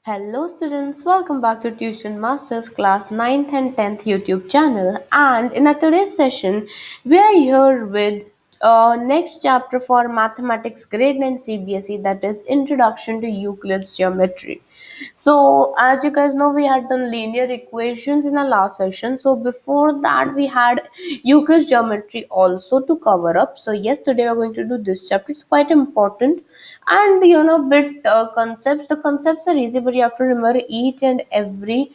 Hello students, welcome back to Tuition Masters class 9th and 10th YouTube channel, and in our today's session we are here with next chapter for mathematics grade 9 CBSE, that is Introduction to Euclid's Geometry. So as you guys know, we had done linear equations in our last session. So before that we had Euclid's geometry also to cover up. So yes, today we're going to do this chapter. It's quite important, and bit concepts. The concepts are easy, but you have to remember each and every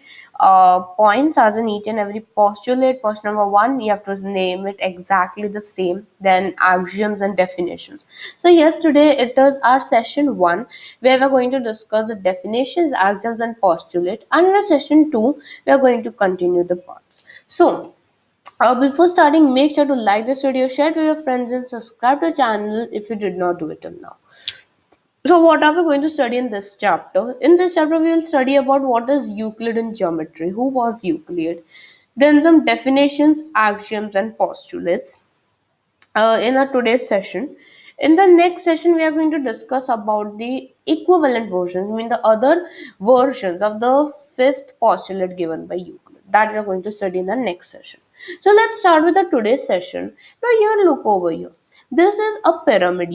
points, as in each and every postulate. Post number one, you have to name it exactly the same, then axioms and definitions. So yes, today it is our session 1, where we're going to discuss the definitions, axioms and postulate, and in our session 2 we are going to continue the parts. So before starting, make sure to like this video, share to your friends, and subscribe to the channel if you did not do it till now. So what are we going to study in this chapter? In this chapter, we will study about what is Euclid in geometry, who was Euclid, then some definitions, axioms, and postulates in our today's session. In the next session, we are going to discuss about the equivalent versions, I mean the other versions of the fifth postulate given by Euclid. That we are going to study in the next session. So let's start with the today's session. Now here, look over here. This is a pyramid,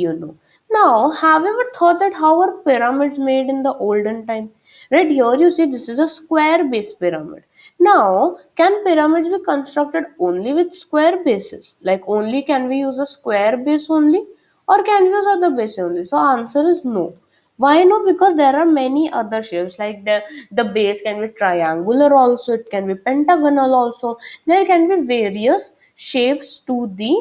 Now, have you ever thought that how are pyramids made in the olden time? Right here, you see this is a square-based pyramid. Now, can pyramids be constructed only with square bases? Like only can we use a square base only, or can we use other base only? So answer is no. Why no? Because there are many other shapes, like the base can be triangular also, it can be pentagonal also. There can be various shapes to the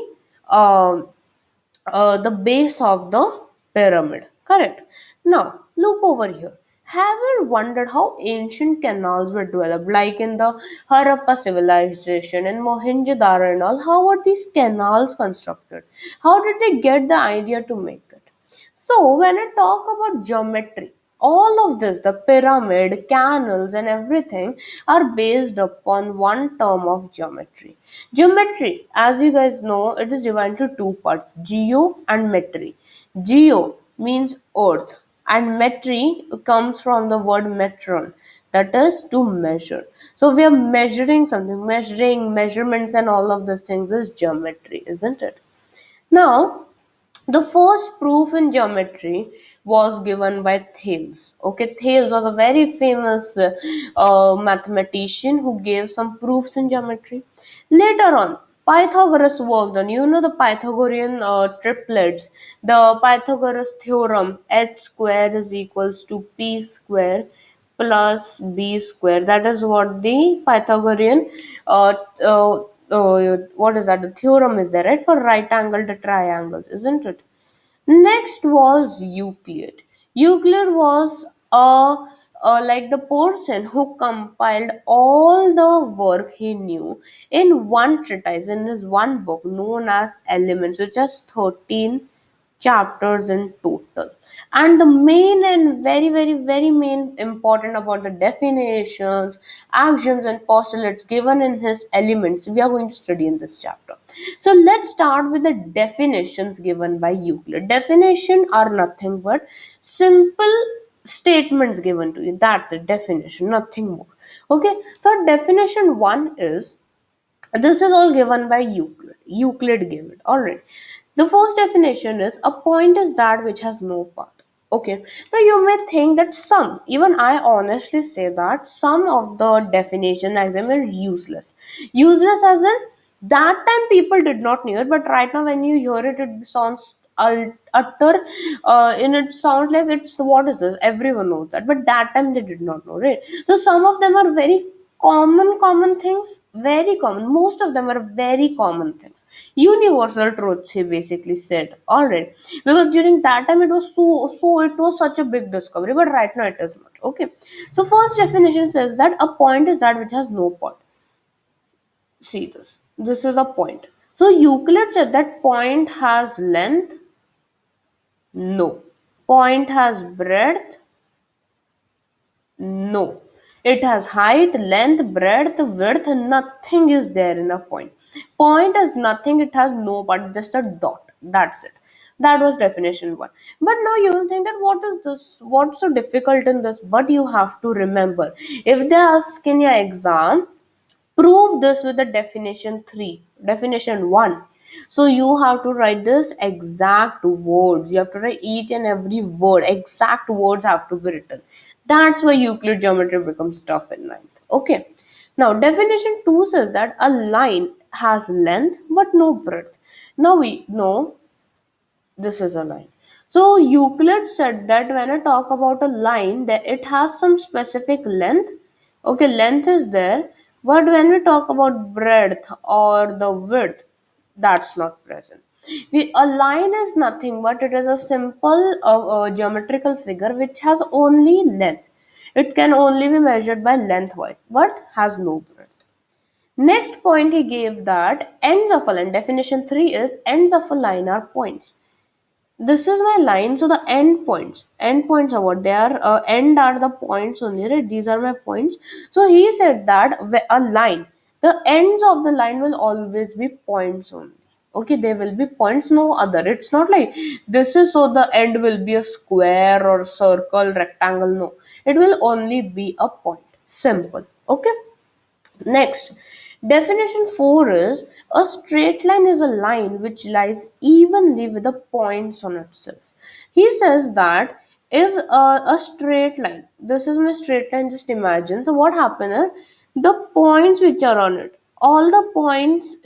base of the pyramid. Correct. Now, look over here. Have you wondered how ancient canals were developed, like in the Harappa civilization and Mohenjo-daro and all? How were these canals constructed? How did they get the idea to make it? So, when I talk about geometry, all of this, the pyramid, canals, and everything are based upon one term of geometry. Geometry, as you guys know, it is divided into two parts, geo and metry. Geo means earth, and metry comes from the word metron, that is to measure. So we are measuring something, measurements, and all of these things is geometry, isn't it? Now, the first proof in geometry was given by Thales. Okay, Thales was a very famous mathematician who gave some proofs in geometry. Later on, Pythagoras worked on, the Pythagorean triplets, the Pythagoras theorem, h square is equals to p square plus b square. That is what the Pythagorean uh, uh, what is that? The theorem is there, right? For right angled triangles, isn't it? Next was Euclid. Euclid was like the person who compiled all the work he knew in one treatise, in his one book known as Elements, which has 13 chapters in total. And the main and very, very, very main important about the definitions, axioms, and postulates given in his Elements, we are going to study in this chapter. So let's start with the definitions given by Euclid. Definition are nothing but simple statements given to you. That's it, definition, nothing more. Okay, so definition 1 is, this is all given by Euclid. Euclid gave it. Alright. The first definition is, a point is that which has no path. Okay. Now you may think that some, even I honestly say that some of the definition as are useless. Useless as in, that time people did not know it, but right now when you hear it, it sounds utter, and it sounds like it's, what is this? Everyone knows that, but that time they did not know, right? So some of them are very common things, very common. Most of them are very common things, universal truths, he basically said. All right, because during that time it was it was such a big discovery, but right now it is not. Okay, so first definition says that a point is that which has no point. See this is a point. So Euclid said that point has length. No. Point has breadth. No. It has height, length, breadth, width. Nothing is there in a point. Point is nothing. It has no part, just a dot. That's it. That was definition 1. But now you will think that what is this? What's so difficult in this? But you have to remember, if they ask in your exam, prove this with the definition 3, definition 1. So you have to write this exact words. You have to write each and every word. Exact words have to be written. That's why Euclid geometry becomes tough in ninth. Okay. Now definition 2 says that a line has length but no breadth. Now we know this is a line. So Euclid said that when I talk about a line, that it has some specific length. Okay, length is there, but when we talk about breadth or the width, that's not present. A line is nothing but it is a simple geometrical figure which has only length. It can only be measured by lengthwise, but has no breadth. Next point he gave that ends of a line. Definition 3 is ends of a line are points. This is my line. So the end points are what they are. End are the points only, right? These are my points. So he said that a line, the ends of the line will always be points only. Okay, they will be points, no other. It's not like this is so the end will be a square or circle, rectangle. No, it will only be a point. Simple. Okay. Next, definition 4 is a straight line is a line which lies evenly with the points on itself. He says that if a straight line, this is my straight line, just imagine. So, what happened is the points which are on it, all the points,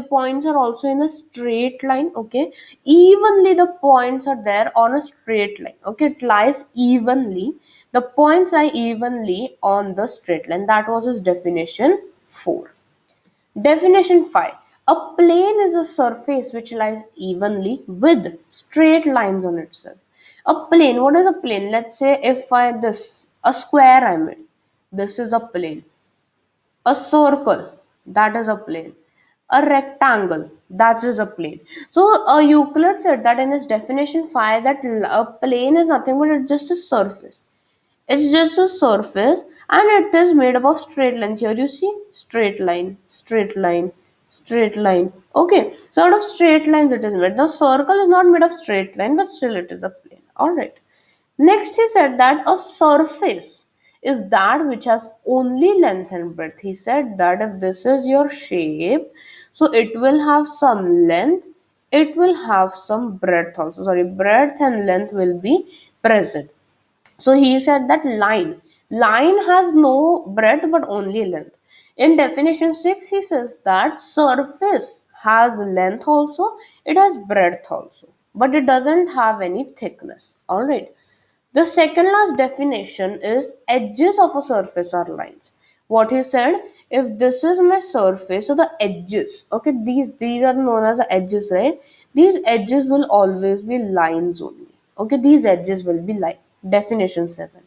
points are also in a straight line. Okay, evenly the points are there on a straight line. Okay, it lies evenly, the points are evenly on the straight line. That was his definition 4. Definition 5. A plane is a surface which lies evenly with straight lines on itself. A plane, what is a plane? Let's say if I this, a square I made. This is a plane. A circle, that is a plane. A rectangle, that is a plane. So Euclid said that in his definition 5 that a plane is nothing but it's just a surface. It's just a surface and it is made up of straight lines. Here you see straight line, straight line, straight line. Okay, so out of straight lines it is made. The circle is not made of straight line, but still it is a plane. Alright. Next, he said that a surface is that which has only length and breadth. He said that if this is your shape, so it will have some length, it will have some breadth also. Sorry, breadth and length will be present. So he said that line has no breadth but only length. In definition 6, he says that surface has length also, it has breadth also, but it doesn't have any thickness. All right. The second last definition is edges of a surface are lines. What he said, if this is my surface, so the edges, okay, these are known as the edges, right? These edges will always be lines only. Okay, these edges will be line. Definition 7.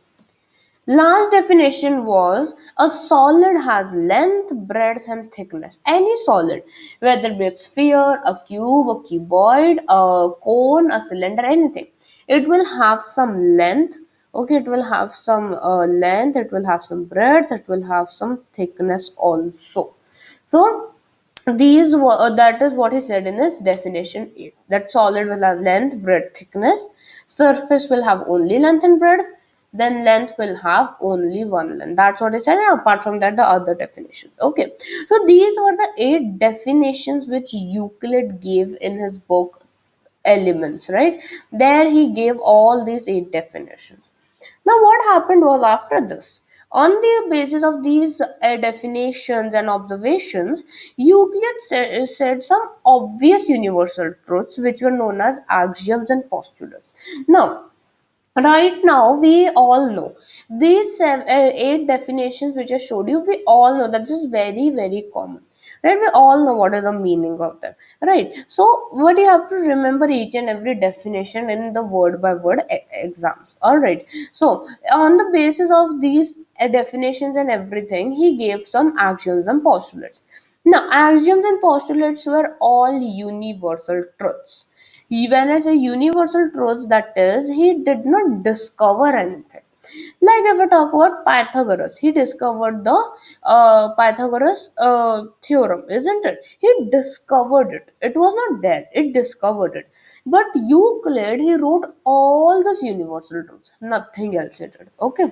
Last definition was a solid has length, breadth, and thickness. Any solid, whether it be a sphere, a cube, a cuboid, a cone, a cylinder, anything, it will have some length. Okay, it will have some length, it will have some breadth, it will have some thickness also. So, that is what he said in his definition 8, that solid will have length, breadth, thickness, surface will have only length and breadth, then length will have only one length. That's what he said, and apart from that the other definitions. Okay, so these were the 8 definitions which Euclid gave in his book Elements, right? There he gave all these 8 definitions. Now, what happened was after this, on the basis of these definitions and observations, Euclid said some obvious universal truths which were known as axioms and postulates. Now, right now, we all know these 8 definitions which I showed you, we all know that this is very, very common. Right? We all know what is the meaning of them. Right? So, what you have to remember each and every definition in the word by word exams. Alright. So, on the basis of these definitions and everything, he gave some axioms and postulates. Now, axioms and postulates were all universal truths. Even as a universal truth, that is, he did not discover anything. Like if we talk about Pythagoras, he discovered the Pythagoras theorem, isn't it? He discovered it. It was not there. It discovered it. But Euclid, he wrote all these universal truths, nothing else he did. Okay.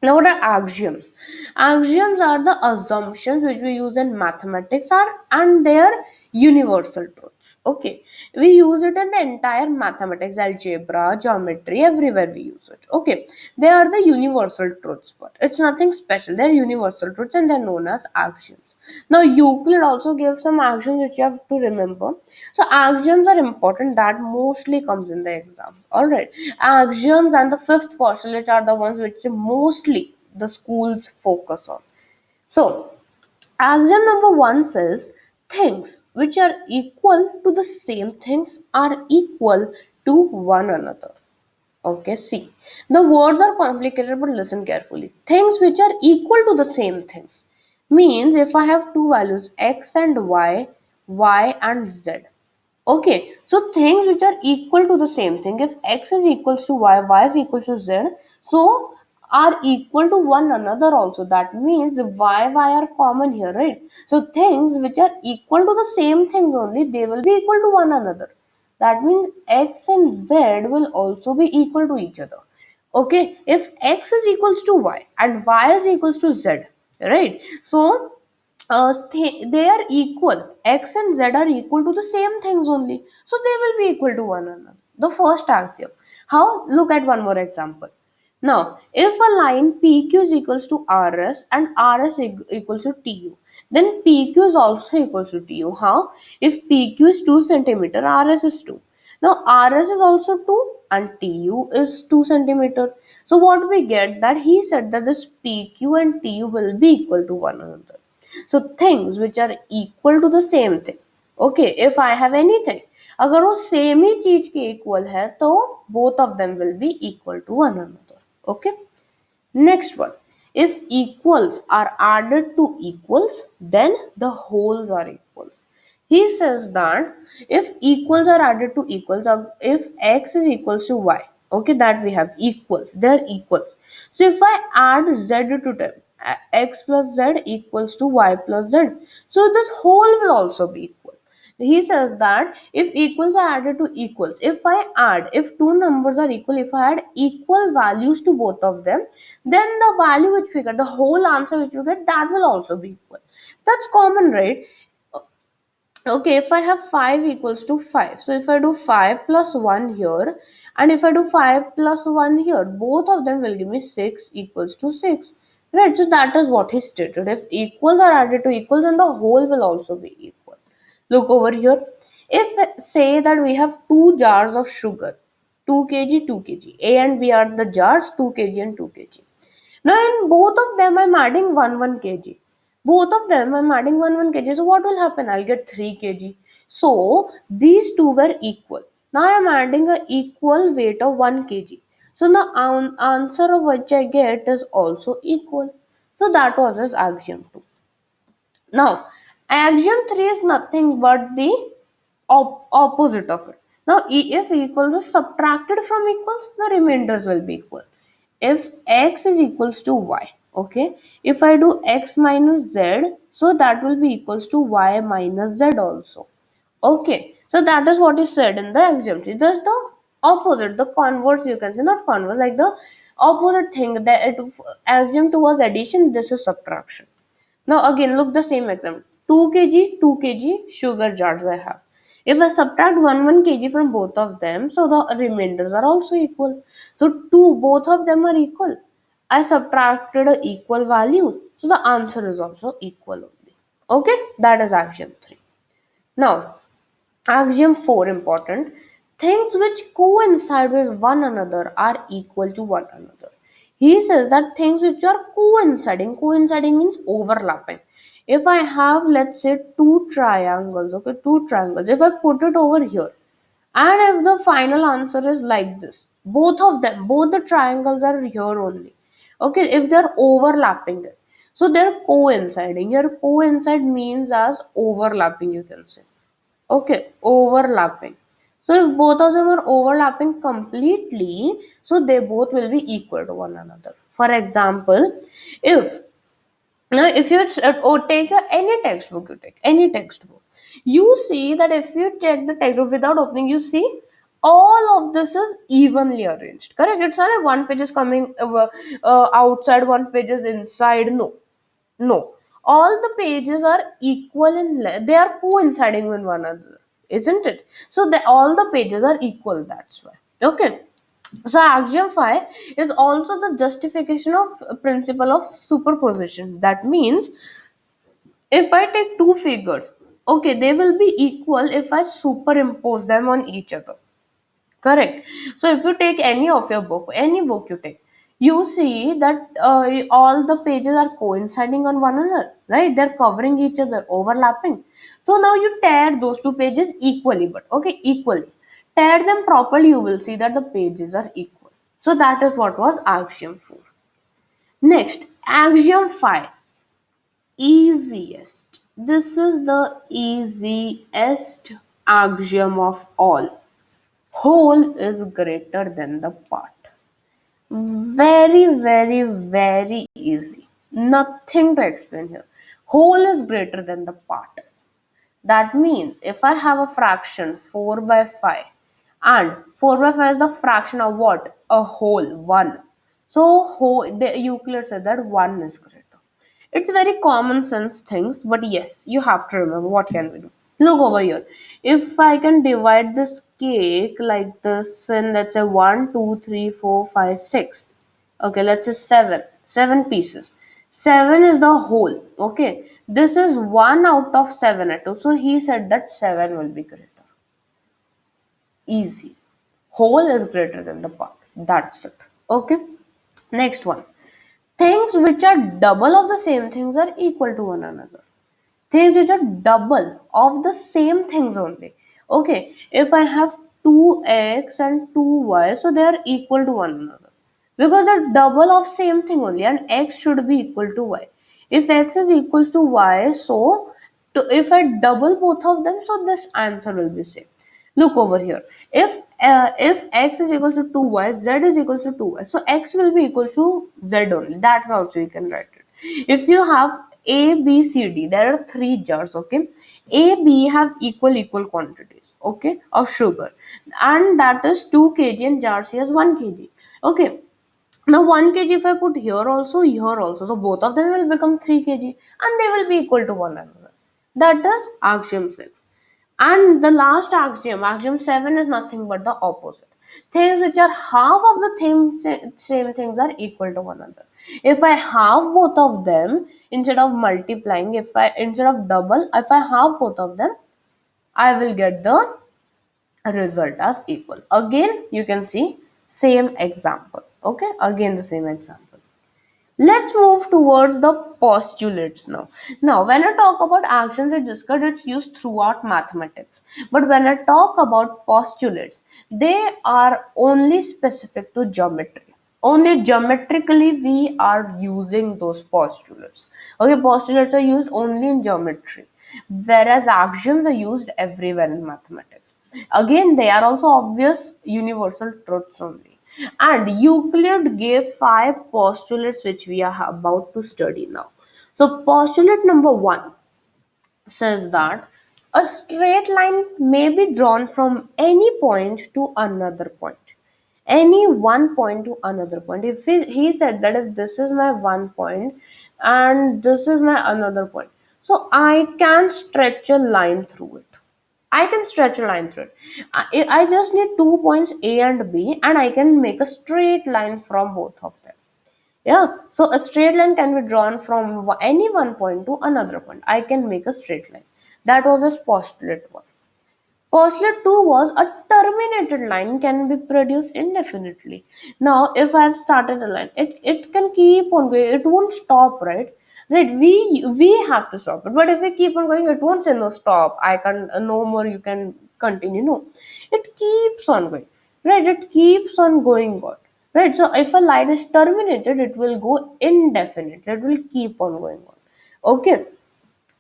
Now, what are axioms? Axioms are the assumptions which we use in mathematics are and they are universal truths. Okay, we use it in the entire mathematics, algebra, geometry, everywhere we use it. Okay, they are the universal truths, but it's nothing special. They're universal truths and they're known as axioms. Now, Euclid also gave some axioms which you have to remember. So, axioms are important, that mostly comes in the exam. Alright, axioms and the fifth postulate are the ones which mostly the schools focus on. So, axiom number one says things which are equal to the same things are equal to one another. Okay, see, the words are complicated, but listen carefully. Things which are equal to the same things means if I have two values x and y and z. Okay, so things which are equal to the same thing, if x is equals to y is equals to z, so are equal to one another also. That means the y are common here, right? So things which are equal to the same things only, they will be equal to one another. That means x and z will also be equal to each other. Okay, if x is equals to y and y is equals to z, right? So they are equal. X and z are equal to the same things only, so they will be equal to one another. The first axiom. How? Look at one more example. Now, if a line PQ is equals to RS and RS equals to TU, then PQ is also equals to TU. How? If PQ is 2 centimeter, RS is 2. Now, RS is also 2 and TU is 2 centimeter. So, what we get, that he said that this PQ and TU will be equal to one another. So things which are equal to the same thing. Okay, if I have anything, अगर वो same ही चीज के equal है तो both of them will be equal to one another. Okay. Next one. If equals are added to equals, then the wholes are equals. He says that if equals are added to equals, if x is equals to y, okay, that we have equals, they're equals. So if I add z to them, x plus z equals to y plus z, so this whole will also be equal. He says that if equals are added to equals, if two numbers are equal, if I add equal values to both of them, then the value which we get, the whole answer which we get, that will also be equal. That's common, right? Okay, if I have 5 equals to 5, so if I do 5 plus 1 here and if I do 5 plus 1 here, both of them will give me 6 equals to 6, right? So that is what he stated. If equals are added to equals, then the whole will also be equal. Look over here. If say that we have two jars of sugar, 2 kg, 2 kg, A and B are the jars, 2 kg and 2 kg. Now in both of them I'm adding 1 kg. Both of them I'm adding 1 kg. So what will happen? I'll get 3 kg. So these two were equal. Now I'm adding a equal weight of 1 kg. So the answer of which I get is also equal. So that was his axiom 2. Now, axiom 3 is nothing but the opposite of it. Now, if equals is subtracted from equals, the remainders will be equal. If x is equals to y, okay, if I do x minus z, so that will be equals to y minus z also. Okay, so that is what is said in the axiom 3. That's the opposite, the converse, you can say, not converse, like the opposite thing. That axiom 2 was addition, this is subtraction. Now again look the same example. 2 kg sugar jars I have. If I subtract 1 kg from both of them, so the remainders are also equal. So both of them are equal. I subtracted a equal value, so the answer is also equal only. Okay, that is axiom 3. Now axiom 4 important. Things which coincide with one another are equal to one another. He says that things which are coinciding means overlapping. If I have, let's say, two triangles, okay, two triangles, if I put it over here, and if the final answer is like this, both of them, both the triangles are here only. Okay, if they're overlapping it, so they're coinciding. Here, coincide means as overlapping, you can say. Okay, overlapping. So if both of them are overlapping completely, so they both will be equal to one another. For example, if now if you take any textbook, you take any textbook, you see that if you check the textbook without opening, you see All of this is evenly arranged, correct? It's not like one page is coming outside, one page is inside. No, no, all the pages are equal in length, they are coinciding with one another, isn't it? So all the pages are equal, that's why. Okay, so axiom 5 is also the justification of principle of superposition. That means if I take two figures, okay, they will be equal if I superimpose them on each other. Correct. So if you take any of your book, any book you take, you see that all the pages are coinciding on one another, right? They're covering each other, overlapping. So now you tear those two pages equally, but okay, equally. Tear them properly, you will see that the pages are equal. So that is what was axiom 4. Next, axiom 5. Easiest. This is the easiest axiom of all. Whole is greater than the part. Very, very, very easy. Nothing to explain here. Whole is greater than the part. That means if I have a fraction 4 by 5 and 4 by 5 is the fraction of what? A whole, 1. So the Euclid said that 1 is greater. It's very common sense things, but yes, you have to remember what can we do. Look over here. If I can divide this cake like this in, let's say, 1, 2, 3, 4, 5, 6. Okay, let's say 7. 7 pieces. 7 is the whole. Okay, this is 1 out of 7 at 2. So he said that 7 will be greater. Easy. Whole is greater than the part. That's it. Okay, next one. Things which are double of the same things are equal to one another. Things which are double of the same things only. Okay, if I have 2x and 2y, so they are equal to one another. Because they're double of same thing only, and x should be equal to y. If x is equals to y, so if I double both of them, so this answer will be same. Look over here. If x is equal to 2y, z is equal to 2y. So x will be equal to z only. That way also you can write it. If you have A, B, C, D, there are three jars, okay? A, B have equal quantities, okay, of sugar. And that is 2 kg and jar C has 1 kg. Okay. Now 1 kg if I put here also. So both of them will become 3 kg and they will be equal to one another. That is axiom 6. And the last axiom, axiom 7, is nothing but the opposite. Things which are half of the same things are equal to one another. If I halve both of them, instead of multiplying, instead of double, if I halve both of them, I will get the result as equal. Again, you can see same example. Okay, again the same example. Let's move towards the postulates now. Now, when I talk about actions, we discussed it's used throughout mathematics. But when I talk about postulates, they are only specific to geometry. Only geometrically we are using those postulates. Okay, postulates are used only in geometry, whereas axioms are used everywhere in mathematics. Again, they are also obvious universal truths only. And Euclid gave 5 postulates which we are about to study now. So, postulate number 1 says that a straight line may be drawn from any point to another point. Any one point to another point. If he said that if this is my one point and this is my another point, so I can stretch a line through it. I can stretch a line through it. I just need 2 points A and B, and I can make a straight line from both of them. Yeah, so a straight line can be drawn from any one point to another point. I can make a straight line. That was a postulate 1. Postulate 2 was a terminated line can be produced indefinitely. Now, if I have started a line, it can keep on going. It won't stop, right? Right, we have to stop it. But if we keep on going, it won't say no stop. I can no more. You can continue. No, it keeps on going. Right, it keeps on going on. Right. So if a line is terminated, it will go indefinitely. It will keep on going on. Okay.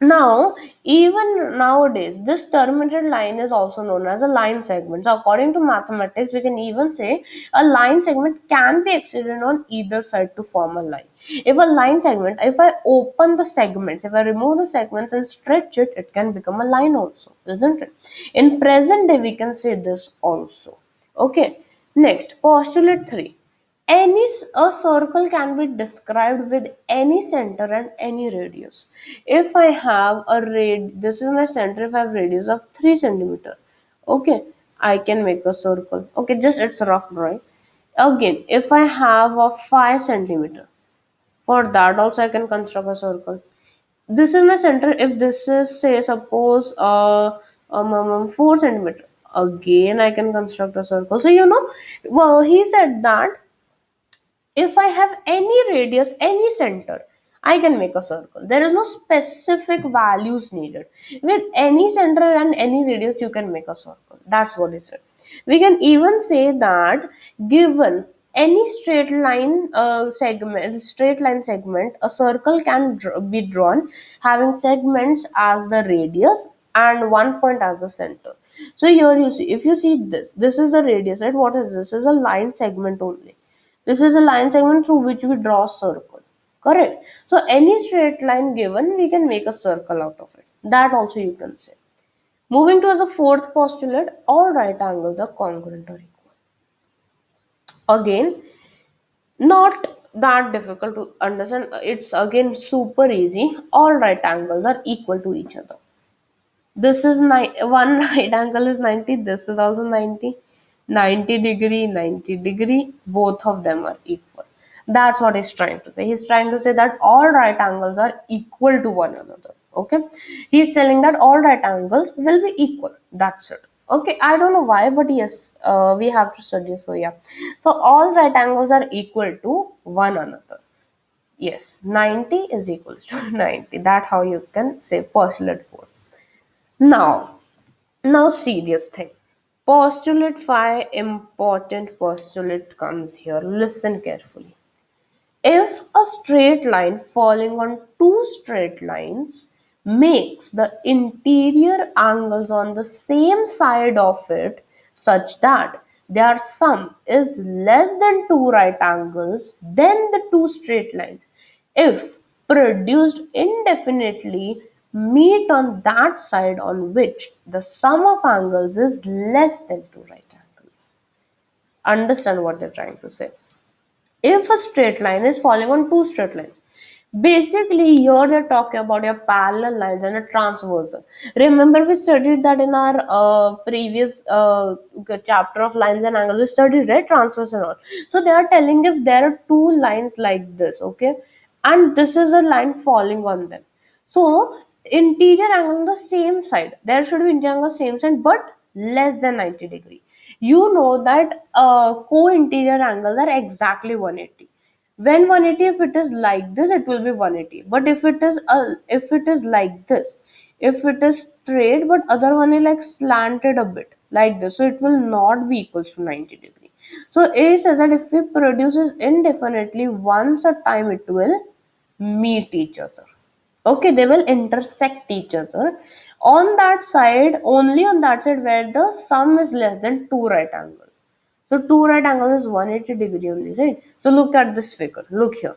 Now, even nowadays, this terminated line is also known as a line segment. So, according to mathematics, we can even say a line segment can be extended on either side to form a line. If a line segment, if I open the segments, if I remove the segments and stretch it, it can become a line also, isn't it? In present day, we can say this also. Okay. Next, postulate 3. A circle can be described with any center and any radius. If I have this is my center. If I have radius of 3 centimeter, okay, I can make a circle. Okay, just it's rough drawing. Again, if I have a 5 centimeter, for that also I can construct a circle. This is my center. If this is, say, suppose 4 centimeter, again I can construct a circle. So well, he said that if I have any radius, any center, I can make a circle. There is no specific values needed. With any center and any radius you can make a circle. That's what he said. We can even say that given any straight line segment, a circle can be drawn having segments as the radius and one point as the center. So here you see, if you see this is the radius, right? What is this? This is a line segment only. This is a line segment through which we draw a circle. Correct. So any straight line given, we can make a circle out of it. That also you can say. Moving to the fourth postulate, all right angles are congruent or equal. Again, not that difficult to understand. It's again super easy. All right angles are equal to each other. This is one right angle is 90. This is also 90. 90 degree, 90 degree. Both of them are equal. That's what he's trying to say. He's trying to say that all right angles are equal to one another. Okay. He's telling that all right angles will be equal. That's it. Okay. I don't know why, but yes, we have to study. So yeah. So all right angles are equal to one another. Yes. 90 is equals to 90. That's how you can say postulate 4. Now, serious thing. Postulate 5, important postulate comes here. Listen carefully. If a straight line falling on two straight lines makes the interior angles on the same side of it such that their sum is less than two right angles, then the two straight lines, if produced indefinitely, meet on that side on which the sum of angles is less than two right angles. Understand what they're trying to say. If a straight line is falling on two straight lines, basically here they're talking about your parallel lines and a transversal. Remember, we studied that in our previous chapter of lines and angles. We studied, right, transverse and all. So they are telling if there are two lines like this, okay, and this is a line falling on them, so interior angle on the same side, there should be interior angle on the same side but less than 90 degree. You know that co-interior angles are exactly 180. When 180, if it is like this, it will be 180. But if it is like this, if it is straight but other one is like slanted a bit like this, so it will not be equals to 90 degree. So A says that if we produce it indefinitely, once a time it will meet each other. Okay, they will intersect each other on that side, only on that side where the sum is less than two right angles. So two right angles is 180 degree only, right? So look at this figure. Look here.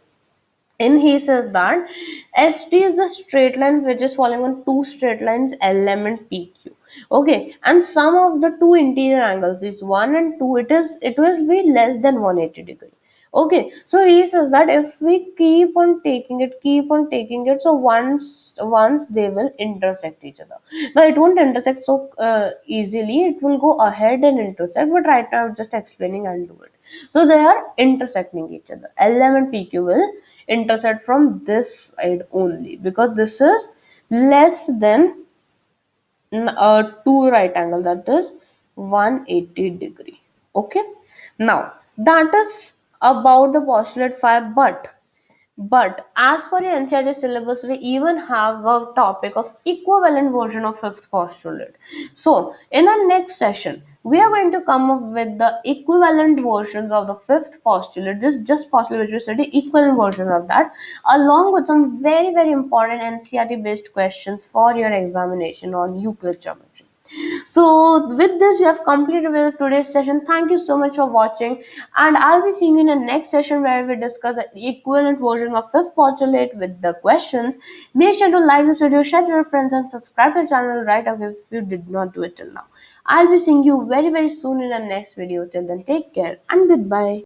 And he says that ST is the straight line which is falling on two straight lines element PQ. Okay, and sum of the two interior angles is 1 and 2. It will be less than 180 degree. Okay, so he says that if we keep on taking it, so once they will intersect each other. Now it won't intersect so easily. It will go ahead and intersect, but right now I'm just explaining and do it. So they are intersecting each other. L and PQ will intersect from this side only because this is less than two right angle, that is 180 degree. Okay, now that is about the postulate 5, but as per your NCERT syllabus, we even have a topic of equivalent version of fifth postulate. So in our next session, we are going to come up with the equivalent versions of the fifth postulate. This just postulate which we study, equivalent version of that, along with some very important NCERT based questions for your examination on Euclid geometry. So with this, we have completed with today's session. Thank you so much for watching, and I'll be seeing you in the next session where we discuss the equivalent version of fifth postulate with the questions. Make sure to like this video, share to your friends, and subscribe to the channel right away if you did not do it till now. I'll be seeing you very soon in the next video. Till then, take care and goodbye.